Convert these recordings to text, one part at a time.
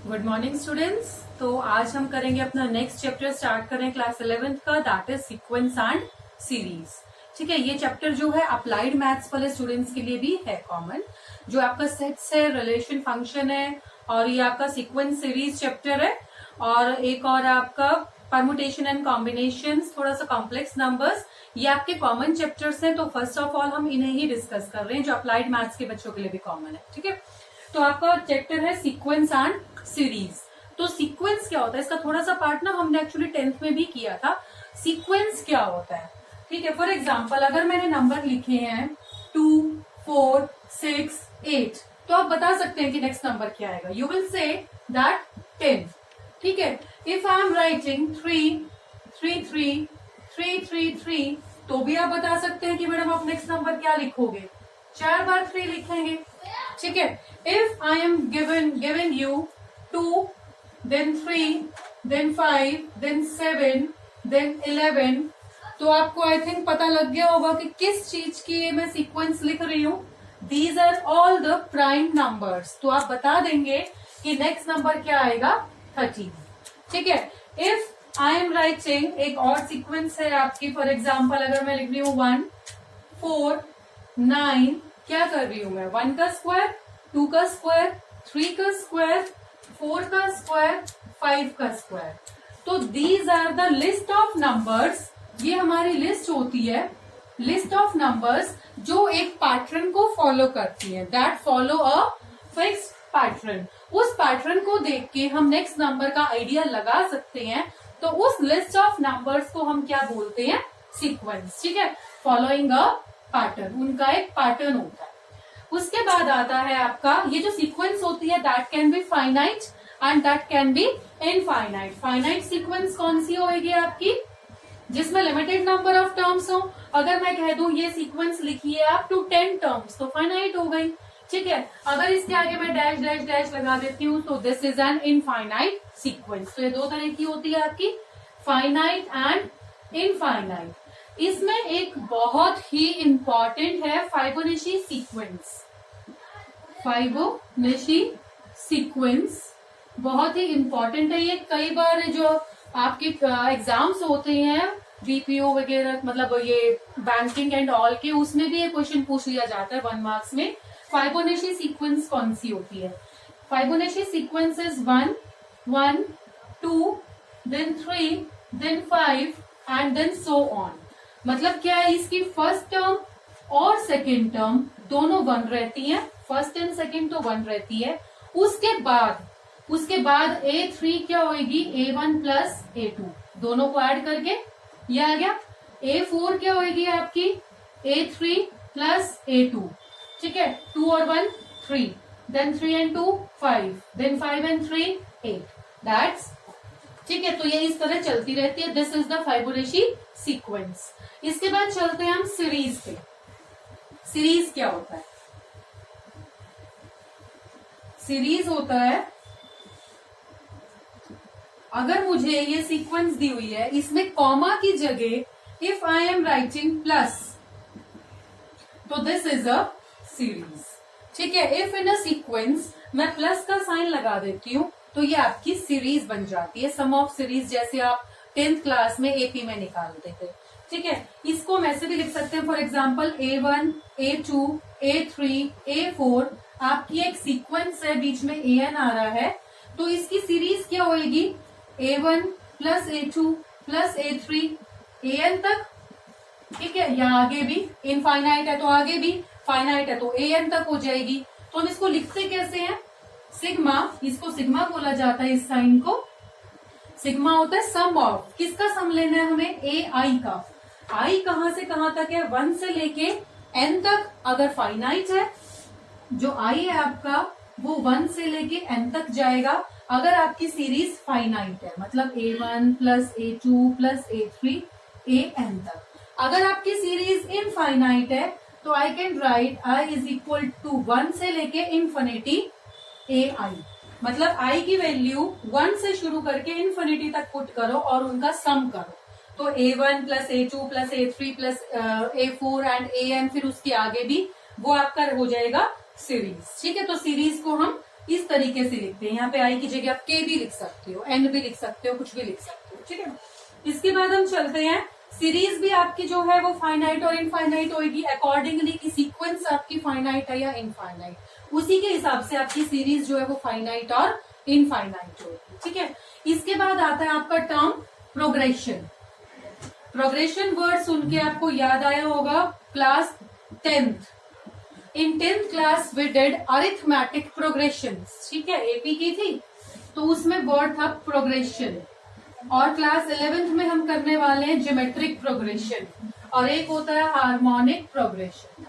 Good morning students. तो आज हम करेंगे अपना नेक्स्ट चैप्टर स्टार्ट करें क्लास 11th का, that is sequence and series. ठीक है, ये चैप्टर जो है अप्लाइड मैथ्स वाले स्टूडेंट्स के लिए भी है कॉमन। जो आपका सेट्स है, रिलेशन फंक्शन है, और ये आपका सीक्वेंस सीरीज चैप्टर है, और एक और आपका परमुटेशन एंड कॉम्बिनेशन, थोड़ा सा कॉम्प्लेक्स नंबर्स, ये आपके कॉमन चैप्टर्स हैं। तो फर्स्ट ऑफ ऑल हम इन्हें ही डिस्कस कर रहे हैं जो अप्लाइड मैथ्स के बच्चों के लिए भी कॉमन है। ठीक है, तो आपका चैप्टर है सीक्वेंस एंड सीरीज। तो सीक्वेंस क्या होता है, इसका थोड़ा सा पार्ट ना हमने एक्चुअली 10th में भी किया था। सीक्वेंस क्या होता है, ठीक है। फॉर एग्जाम्पल अगर मैंने नंबर लिखे हैं 2, 4, 6, 8, तो आप बता सकते हैं कि नेक्स्ट नंबर क्या आएगा। You will say that 10। ठीक है, इफ आई एम राइटिंग 3, 3, 3, 3, 3, 3, तो भी आप बता सकते हैं कि मैडम आप नेक्स्ट नंबर क्या लिखोगे, 4 बार 3 लिखेंगे। ठीक है, if I am giving you 2, then 3, then 5, then 7, then 11, तो आपको आई थिंक पता लग गया होगा कि किस चीज की ये मैं सीक्वेंस लिख रही हूँ। These are all the prime numbers. तो आप बता देंगे कि नेक्स्ट नंबर क्या आएगा, 13। ठीक है, इफ आई एम राइटिंग एक और सीक्वेंस है आपकी, फॉर एग्जाम्पल अगर मैं लिख रही हूँ 1, 4, 9, क्या कर रही हूं मैं, 1 का स्क्वायर, 2 का स्क्वायर, 3 का स्क्वायर, 4 का स्क्वायर, 5 का स्क्वायर। तो these are the list of numbers. ये हमारी लिस्ट होती है, लिस्ट ऑफ नंबर्स जो एक पैटर्न को फॉलो करती है, that follow a fixed pattern. उस पैटर्न को देख के हम नेक्स्ट नंबर का आइडिया लगा सकते हैं। तो उस लिस्ट ऑफ नंबर्स को हम क्या बोलते हैं, सीक्वेंस। ठीक है, फॉलोइंग अ पैटर्न, उनका एक पैटर्न होता है। उसके बाद आता है आपका ये जो सीक्वेंस होती है, that can be finite and that can be infinite. Finite sequence कौन सी होगी आपकी, जिसमें लिमिटेड नंबर ऑफ टर्म्स हो। अगर मैं कह दूं ये सीक्वेंस लिखिए आप टू 10 टर्म्स, तो फाइनाइट हो गई। ठीक है, अगर इसके आगे मैं डैश डैश डैश लगा देती हूँ तो this is an infinite sequence. तो ये दो तरह की होती है आपकी, फाइनाइट एंड इनफाइनाइट। इसमें एक बहुत ही इंपॉर्टेंट है फाइबोनेची सीक्वेंस। फाइबोनेची सीक्वेंस बहुत ही इंपॉर्टेंट है। ये कई बार जो आपके एग्जाम्स होते हैं बीपीओ वगैरह, मतलब ये बैंकिंग एंड ऑल के, उसमें भी ये क्वेश्चन पूछ लिया जाता है 1 मार्क्स में। फाइबोनेची सीक्वेंस कौन सी होती है, फाइबोनेची sequence is 1, 1, 2, then 3, then 5 and then so on। मतलब क्या है, इसकी फर्स्ट टर्म और सेकेंड टर्म दोनों 1 रहती हैं। फर्स्ट एंड सेकेंड तो 1 रहती है। उसके बाद A3 क्या होगी, A1 प्लस A2, दोनों को ऐड करके ये आ गया। A4 क्या होगी आपकी, A3 प्लस A2। ठीक है, 2 और 1 3, then 3 and 2 5, then 5 and 3 8, that's. ठीक है, तो ये इस तरह चलती रहती है। This is the Fibonacci sequence. इसके बाद चलते हैं हम सीरीज पे। सीरीज क्या होता है, सीरीज होता है अगर मुझे ये सीक्वेंस दी हुई है, इसमें कॉमा की जगह if I am writing plus, तो दिस इज अ सीरीज। ठीक है, इफ इन अ सीक्वेंस मैं प्लस का साइन लगा देती हूँ तो ये आपकी सीरीज बन जाती है। सम ऑफ सीरीज जैसे आप 10th क्लास में एपी में निकालते थे। ठीक है, इसको हम ऐसे भी लिख सकते हैं, for example A1, A2, A3, A4 आपकी एक सीक्वेंस है, बीच में AN आ रहा है, तो इसकी सीरीज क्या होगी, A1 plus A2 plus A3 AN तक। ठीक है, या आगे भी इनफाइनाइट है तो आगे भी, फाइनाइट है तो AN तक हो जाएगी। तो हम इसको लिखते कैसे हैं, सिग्मा, इसको सिग्मा बोला जाता है। इस साइन को सिग्मा होता है सम ऑफ, किसका सम लेना है हमें, AI का। I कहां से कहां तक है, 1 से लेके N तक। अगर फाइनाइट है, जो I है आपका वो 1 से लेके N तक जाएगा। अगर आपकी सीरीज फाइनाइट है, मतलब A1 plus A2 plus A3 AN तक। अगर आपकी सीरीज इनफाइनाइट है तो I can write I is equal to 1 से लेके इन्फिनिटी AI, मतलब I की वैल्यू 1 से शुरू करके इन्फिनिटी तक पुट करो और उनका सम करो। तो A1 plus A2 plus A3 plus A4 and AN, फिर उसके आगे भी, वो आपका हो जाएगा सीरीज। ठीक है, तो सीरीज को हम इस तरीके से लिखते हैं। यहाँ पे आई की जगह आप के भी लिख सकते हो, एन भी लिख सकते हो, कुछ भी लिख सकते हो, ठीक है। इसके बाद हम चलते हैं, सीरीज भी आपकी जो है वो फाइनाइट और इनफाइनाइट होगी अकॉर्डिंगली कि सीक्वेंस आपकी फाइनाइट है या इनफाइनाइट, उसी के हिसाब से आपकी सीरीज जो है वो फाइनाइट और इनफाइनाइट होगी, ठीक है। इसके बाद आता है आपका टर्म प्रोग्रेशन। प्रोग्रेशन वर्ड सुन के आपको याद आया होगा class 10th, in 10th class we did arithmetic progression, ठीक है, एपी की थी तो उसमें वर्ड था प्रोग्रेशन। और क्लास 11th में हम करने वाले हैं ज्योमेट्रिक प्रोग्रेशन, और एक होता है हार्मोनिक प्रोग्रेशन,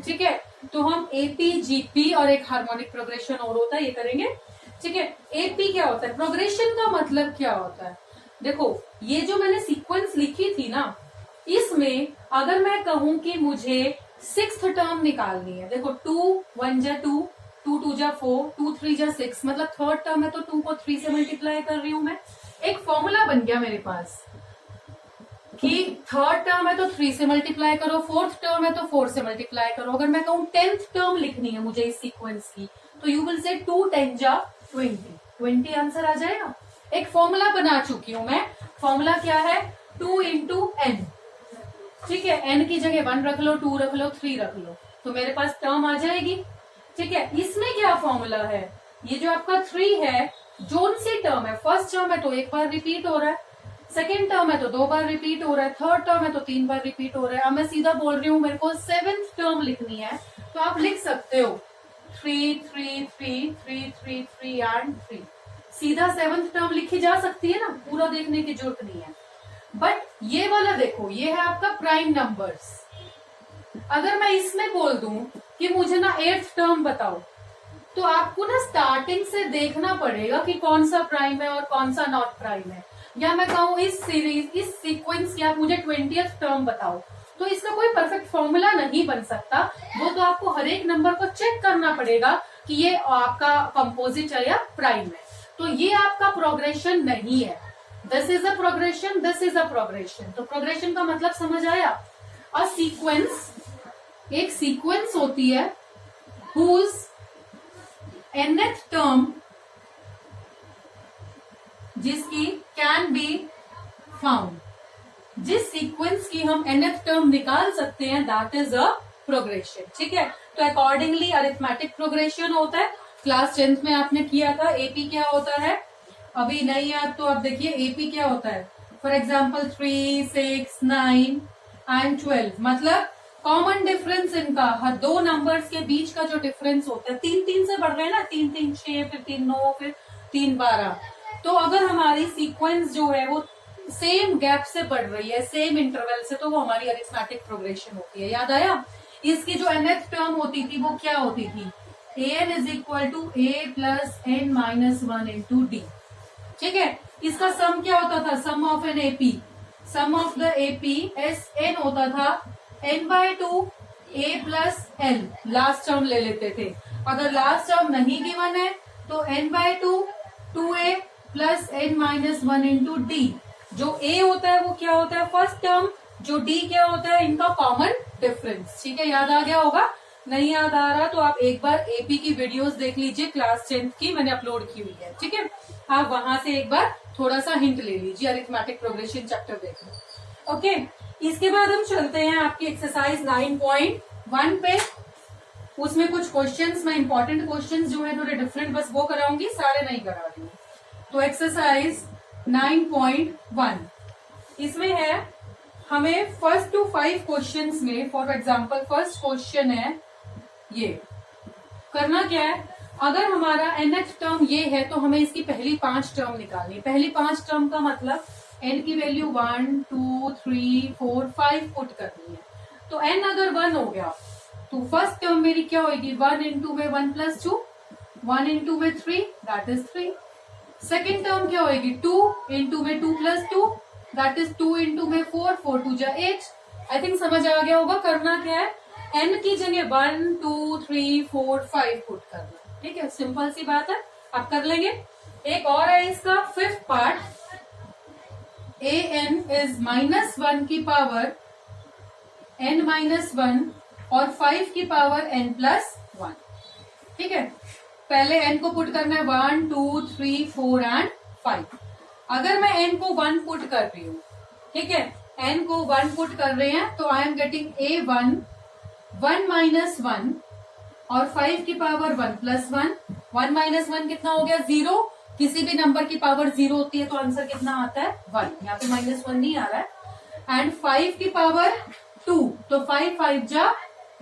ठीक है। तो हम एपी, जीपी और एक हार्मोनिक प्रोग्रेशन और होता है, ये करेंगे, ठीक है। एपी क्या होता है, प्रोग्रेशन का मतलब क्या होता है, देखो ये जो मैंने सीक्वेंस लिखी थी ना, इसमें अगर मैं कहूं कि मुझे 6th टर्म निकालनी है, देखो 2 1 जा 2, 2 2 जा 4, 2 3 जा 6, मतलब 3rd टर्म है तो 2 को 3 से मल्टीप्लाई कर रही हूं मैं। एक फॉर्मूला बन गया मेरे पास कि 3rd टर्म है तो 3 से मल्टीप्लाई करो, 4th टर्म है तो 4 से मल्टीप्लाई करो। अगर मैं कहूं 10th टर्म लिखनी है मुझे इस सीक्वेंस की, तो यू विल से 2 10 जा 20 आंसर आ जाएगा। एक फॉर्मूला बना चुकी हूं मैं, फॉर्मूला क्या है, 2 इंटू एन, ठीक है। एन की जगह 1 रख लो, 2 रख लो, 3 रख लो, तो मेरे पास टर्म आ जाएगी, ठीक है। इसमें क्या फॉर्मूला है, ये जो आपका 3 है, जोन सी टर्म है, फर्स्ट टर्म है तो एक बार रिपीट हो रहा है, सेकेंड टर्म है तो 2 बार रिपीट हो रहा है, थर्ड टर्म है तो 3 बार रिपीट हो रहा है। अब मैं सीधा बोल रही हूँ मेरे को 7th टर्म लिखनी है, तो आप लिख सकते हो 3 3 3 3 3 3 एंड 3, सीधा 7th टर्म लिखी जा सकती है ना, पूरा देखने की जरूरत नहीं है। बट ये वाला देखो, ये है आपका प्राइम नंबर्स। अगर मैं इसमें बोल दूं कि मुझे ना 8th टर्म बताओ, तो आपको ना स्टार्टिंग से देखना पड़ेगा कि कौन सा प्राइम है और कौन सा नॉट प्राइम है। या मैं कहूँ इस सीरीज, इस सीक्वेंस की आप मुझे 20th टर्म बताओ, तो इसका कोई परफेक्ट फॉर्मूला नहीं बन सकता। वो तो आपको हर एक नंबर को चेक करना पड़ेगा कि ये आपका कंपोजिट है या प्राइम है। तो ये आपका प्रोग्रेशन नहीं है, this is a progression, this is a progression. तो प्रोग्रेशन का मतलब समझ आया। अ सीक्वेंस, एक सीक्वेंस होती है हुज nth टर्म, जिसकी कैन बी फाउंड, जिस सीक्वेंस की हम nth टर्म निकाल सकते हैं, दैट इज अ प्रोग्रेशन, ठीक है। तो अकॉर्डिंगली अरिथमेटिक प्रोग्रेशन होता है, क्लास 10th में आपने किया था। एपी क्या होता है, अभी नहीं याद तो आप देखिए एपी क्या होता है, फॉर एग्जाम्पल 3 6 9 एंड 12, मतलब कॉमन डिफरेंस इनका, हर दो नंबर्स के बीच का जो डिफरेंस होता है, 3 3 से बढ़ रहे हैं ना, 3 3 6, फिर 3 9, फिर 3 12। तो अगर हमारी सीक्वेंस जो है वो सेम गैप से बढ़ रही है, सेम इंटरवल से, तो वो हमारी अरिथमेटिक प्रोग्रेशन होती है। याद आया, इसकी जो nth टर्म होती थी वो क्या होती थी, an is equal to a plus n minus 1 into D, ठीक है। इसका सम क्या होता था, sum of N AP, sum of the AP S N होता था n/2 a plus L, last term ले लेते थे। अगर लास्ट टर्म नहीं गिवन है तो n/2 2a plus n minus 1 into D. जो a होता है वो क्या होता है, फर्स्ट टर्म, जो d क्या होता है, इनका कॉमन डिफरेंस, ठीक है। याद आ गया होगा, नहीं याद आ रहा तो आप एक बार एपी की वीडियोस देख लीजिए, क्लास 10th की मैंने अपलोड की हुई है, ठीक है। आप वहां से एक बार थोड़ा सा हिंट ले लीजिए, अरिथमेटिक प्रोग्रेशन चैप्टर देखो, ओके। इसके बाद हम चलते हैं आपकी एक्सरसाइज 9.1 पे। उसमें कुछ क्वेश्चंस, मैं इंपॉर्टेंट क्वेश्चंस जो है थोड़े डिफरेंट बस वो कराऊंगी, सारे नहीं करा रही हूँ। तो एक्सरसाइज 9.1 इसमें है, हमें फर्स्ट टू 5 क्वेश्चंस में, फॉर एग्जांपल फर्स्ट क्वेश्चन है ये, करना क्या है, अगर हमारा nth टर्म ये है तो हमें इसकी पहली 5 टर्म निकालनी है। पहली 5 टर्म का मतलब n की वैल्यू 1 2 3 4 5 पुट करनी है। तो n अगर 1 हो गया तो फर्स्ट टर्म मेरी क्या होगी, 1 इंटू में 1 प्लस 2, 1 इंटू में 3, दैट इज 3। सेकेंड टर्म क्या होगी, 2 इंटू में 2 प्लस 2, दैट इज 2 इंटू में 4, 4 2 जा 8। आई थिंक समझ आ गया होगा। करना क्या है, n की जगह 1 2 3 4 5 पुट करना, ठीक है, सिंपल सी बात है, आप कर लेंगे। एक और है इसका फिफ्थ पार्ट, an इज -1 की पावर n -1 और 5 की पावर n+1, ठीक है। पहले n को पुट करना है 1 2 3 4 एंड 5। अगर मैं n को 1 पुट कर रही हूँ, ठीक है, n को 1 पुट कर रहे हैं तो I am getting a1 1 minus 1 और 5 की पावर 1 प्लस 1। 1 माइनस 1 कितना हो गया 0। किसी भी नंबर की पावर 0 होती है तो आंसर कितना आता है 1। यहाँ पे माइनस 1 नहीं आ रहा है। एंड 5 की पावर 2, तो 5 5 जा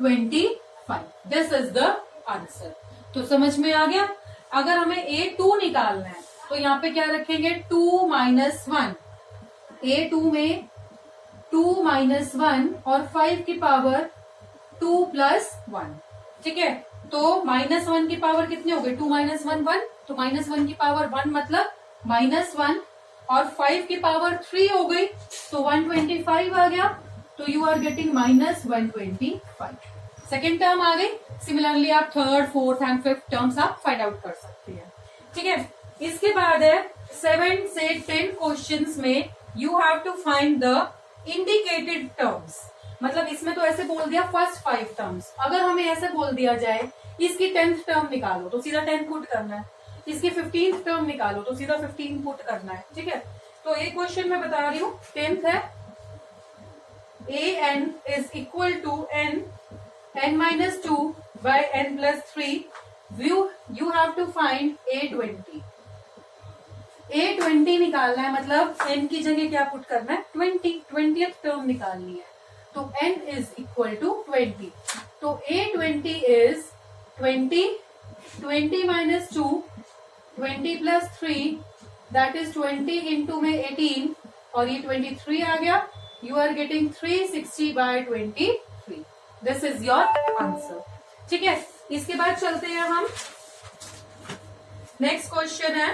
25। This is the answer. तो समझ में आ गया। अगर हमें a2 निकालना है तो यहाँ पे क्या रखेंगे 2 माइनस 1। a2 में 2 माइनस 1 और 5 की पावर 2 प्लस 1, ठीक है। तो माइनस 1 की पावर कितने हो गए 2 माइनस 1 1, तो माइनस 1 की पावर 1 मतलब माइनस 1 और 5 की पावर 3 हो गई तो 125 आ गया। तो you are getting minus 125। Second term आ गई। सिमिलरली आप third fourth and fifth terms आप फाइंड आउट कर सकते हैं, ठीक है। इसके बाद है 7 से 10 क्वेश्चंस में you have to find the indicated terms. मतलब इसमें तो ऐसे बोल दिया फर्स्ट 5 टर्म्स। अगर हमें ऐसे बोल दिया जाए इसकी 10th टर्म निकालो तो सीधा 10 पुट करना है, इसकी 15th टर्म निकालो तो सीधा 15 पुट करना है, ठीक है। तो एक क्वेश्चन मैं बता रही हूँ 10th है an is equal to n minus 2 by n plus 3. You have to find a20. a20 निकालना है मतलब n की जगह क्या पुट करना है 20th टर्म निकालनी है। तो n is equal to 20. तो a20 is 20 minus 2, 20 plus 3, that is 20 into में 18 और ये 23 आ गया। You are getting 360 by 23. This is your answer. ठीक है। इसके बाद चलते हैं हम नेक्स्ट क्वेश्चन है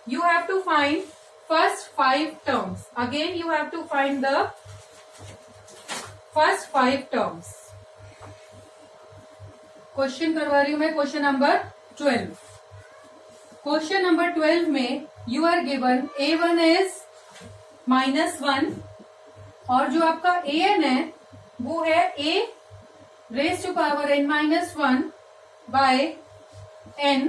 you have to find first 5 terms. Again you have to find the first 5 terms. Question करवा रही हूं मैं क्वेश्चन नंबर 12। क्वेश्चन नंबर 12 में you are given a1 is -1 और जो आपका an है वो है a raised to power n-1 by n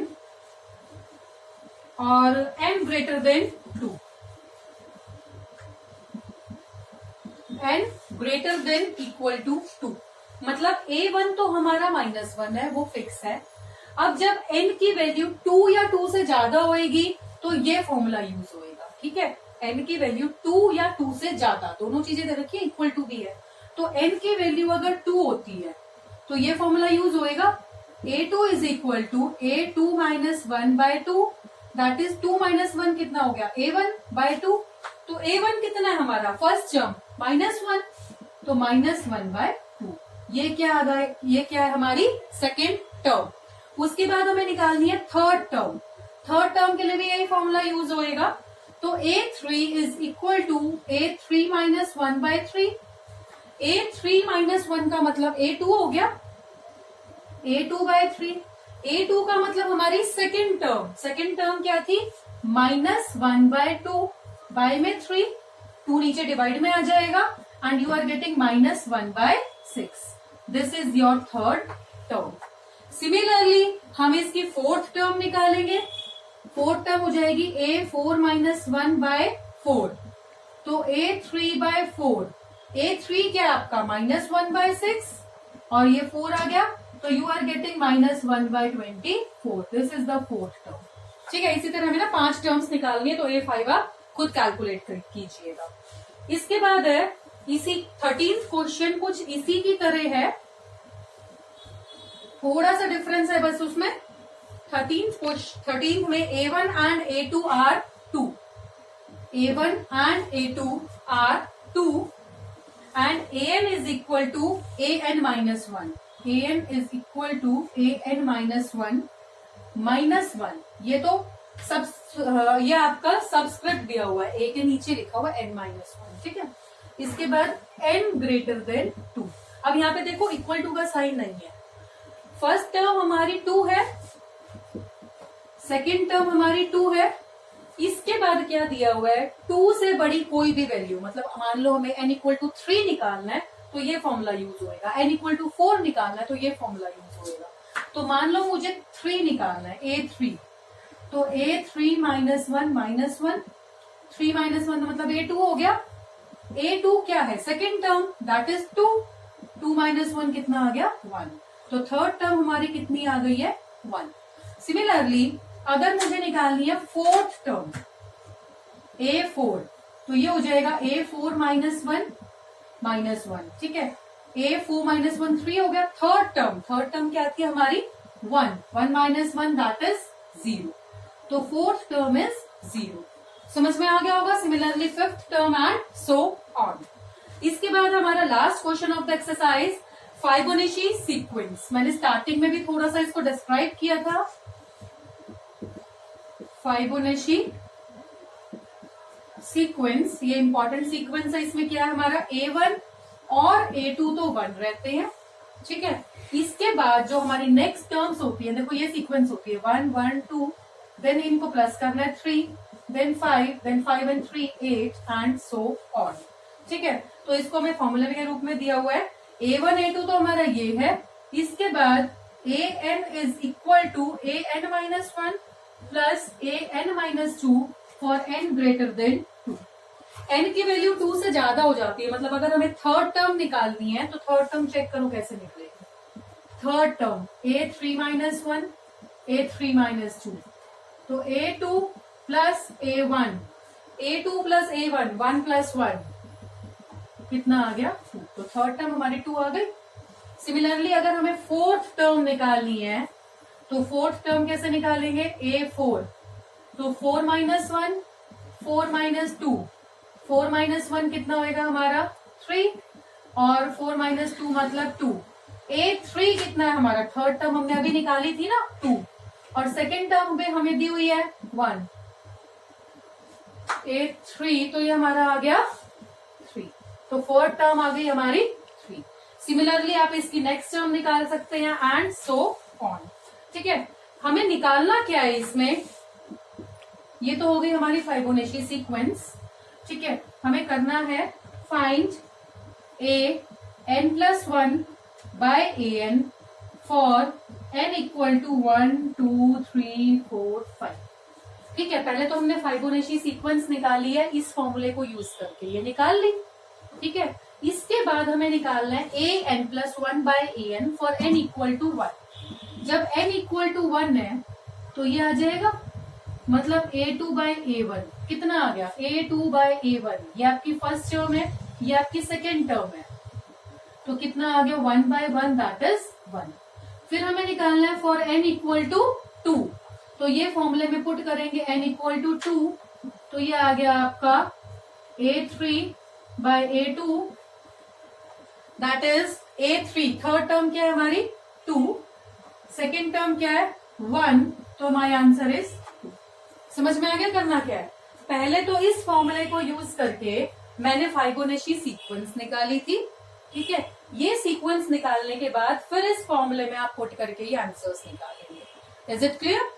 और n greater than 2, n greater than equal to 2। मतलब a1 तो हमारा -1 है, वो फिक्स है। अब जब n की वैल्यू 2 या 2 से ज्यादा होएगी तो ये फॉर्मूला यूज होएगा, ठीक है। n की वैल्यू 2 या 2 से ज्यादा, दोनों चीजें दे रखी है, इक्वल टू भी है। तो n की वैल्यू अगर 2 होती है तो ये फॉर्मूला यूज होएगा a2 is equal to a2 minus 1 by 2, that is 2 minus 1 कितना हो गया a1 बाय 2। तो a1 कितना है हमारा फर्स्ट टर्म -1, तो -1 बाय 2। ये क्या आ गया, ये क्या है हमारी सेकेंड टर्म। उसके बाद हमें निकालनी है थर्ड टर्म। थर्ड टर्म के लिए भी यही फॉर्मूला यूज होएगा। तो a3 is equal to a3 minus 1 by 3। a3 minus 1 का मतलब a2 हो गया, a2 बाय 3। a2 का मतलब हमारी सेकेंड टर्म। सेकेंड टर्म क्या थी -1 बाय 2, बाय में 3, 2 नीचे डिवाइड में आ जाएगा and you are getting -1 by 6। This is your third term. Similarly हम इसकी फोर्थ टर्म निकालेंगे। फोर्थ टर्म हो जाएगी a4 माइनस 1 बाय 4, तो a3 बाय 4। a3 क्या आपका -1 बाय 6 और ये 4 आ गया, तो you are getting -1 by 24। This is the fourth term, ठीक है। इसी तरह हमें ना 5 टर्म्स निकालनी है, तो a5 आप खुद कैलकुलेट कीजिएगा। इसके बाद है इसी 13th क्वेश्चन, कुछ इसी की तरह है, थोड़ा सा डिफरेंस है बस उसमें। 13th में a1 and a2 are 2, a1 and a2 are 2 and an is equal to an minus 1। an is equal to an minus 1 -1। ये तो ये आपका सबस्क्रिप्ट दिया हुआ है, a के नीचे लिखा हुआ n माइनस 1, ठीक है। इसके बाद n ग्रेटर देन 2। अब यहाँ पे देखो इक्वल टू का साइन नहीं है। फर्स्ट टर्म हमारी 2 है, सेकेंड टर्म हमारी 2 है। इसके बाद क्या दिया हुआ है 2 से बड़ी कोई भी वैल्यू, मतलब मान लो हमें n इक्वल टू 3 निकालना है तो ये फॉर्मूला यूज होएगा, n इक्वल टू 4 निकालना है तो ये फॉर्मूला यूज होएगा। तो मान लो मुझे 3 निकालना है, A3, तो A3 -1 -1, 3 -1 मतलब A2 हो गया। A2 क्या है, सेकेंड टर्म, दैट इज 2, 2 - 1 कितना आ गया, 1। तो थर्ड टर्म हमारी कितनी आ गई है, 1। सिमिलरली अगर मुझे निकालनी है फोर्थ टर्म A4, तो ये हो जाएगा A4 -1 -1, ठीक है। A4 -1 3 हो गया। थर्ड टर्म क्या थी हमारी, 1, 1 - 1 दैट इज 0, तो फोर्थ टर्म इज 0। समझ में आ गया होगा। Similarly fifth term and so on. इसके बाद हमारा last question of the exercise, Fibonacci sequence. मैंने स्टार्टिंग में भी थोड़ा सा इसको डिस्क्राइब किया था। फाइबोनेची सीक्वेंस, ये इंपॉर्टेंट सीक्वेंस है। इसमें क्या है हमारा, A1 और A2 तो 1 रहते हैं, ठीक है। इसके बाद जो हमारी नेक्स्ट टर्म्स होती है, देखो ये सीक्वेंस होती है 1 1 2, देन इनको प्लस करना है 3, then 5, then 5 and 3 8 and so on, ठीक है। तो इसको हमें फॉर्मूले के रूप में दिया हुआ है। A1 A2 तो हमारा ये है। इसके बाद AN is equal to AN -1 plus AN -2 for n greater than 2। n की वैल्यू 2 से ज्यादा हो जाती है, मतलब अगर हमें थर्ड टर्म निकालनी है तो थर्ड टर्म चेक करो कैसे निकलेगी। थर्ड टर्म A3 -1 A3 -2, तो A2 plus A1, A2 plus A1, 1 + 1 कितना आ गया, 2, तो थर्ड टर्म हमारी 2 आ गई। सिमिलरली अगर हमें फोर्थ टर्म निकालनी है तो फोर्थ टर्म कैसे निकालेंगे, A4, तो 4 - 1 4 - 2, 4 - 1 कितना होएगा हमारा 3, और 4 - 2 मतलब 2। A3 कितना है हमारा, थर्ड टर्म हमने अभी निकाली थी ना 2, और सेकेंड टर्म पे हमें दी हुई है 1। A3 तो ये हमारा आ गया 3, तो फोर्थ टर्म आ गई हमारी 3। सिमिलरली आप इसकी नेक्स्ट टर्म निकाल सकते हैं एंड सो ऑन, ठीक है। हमें निकालना क्या है इसमें, ये तो हो गई हमारी फाइबोनेची सीक्वेंस, ठीक है। हमें करना है find AN+1 by AN for n equal to 1 2 3 4 5, ठीक है। पहले तो हमने फाइबोनेची सीक्वेंस निकाली है इस फॉर्मूले को यूज करके, ये निकाल ली, ठीक है। इसके बाद हमें निकालना है AN+1 by AN for n equal to 1। जब n इक्वल टू 1 है तो ये आ जाएगा, मतलब A2 by A1 कितना आ गया, A2 by A1, ये आपकी फर्स्ट टर्म है, ये आपकी सेकेंड टर्म है, तो कितना आ गया 1 by 1 दैट इज 1। फिर हमें निकालना है फॉर n इक्वल टू 2, तो ये फॉर्मूले में पुट करेंगे n इक्वल टू 2, तो ये आ गया आपका A3 by A2 that is A3। Third term क्या है हमारी 2, सेकेंड टर्म क्या है 1, तो माय आंसर इज 2। समझ में आ गया करना क्या है। पहले तो इस फॉर्मूले को यूज करके मैंने फाइबोनेची सीक्वेंस निकाली थी, ठीक है। ये सीक्वेंस निकालने के बाद फिर इस फॉर्मूले में आप पुट करके ये आंसर्स निकालेंगे। Is it clear.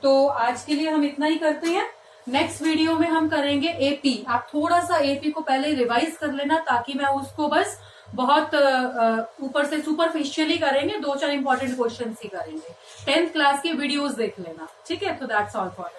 तो आज के लिए हम इतना ही करते हैं। नेक्स्ट वीडियो में हम करेंगे एपी। आप थोड़ा सा एपी को पहले रिवाइज कर लेना, ताकि मैं उसको बस बहुत ऊपर से सुपरफिशियली करेंगे, 2-4 इंपॉर्टेंट क्वेश्चन ही करेंगे। 10th क्लास के वीडियोस देख लेना, ठीक है। तो दैट्स ऑल फॉर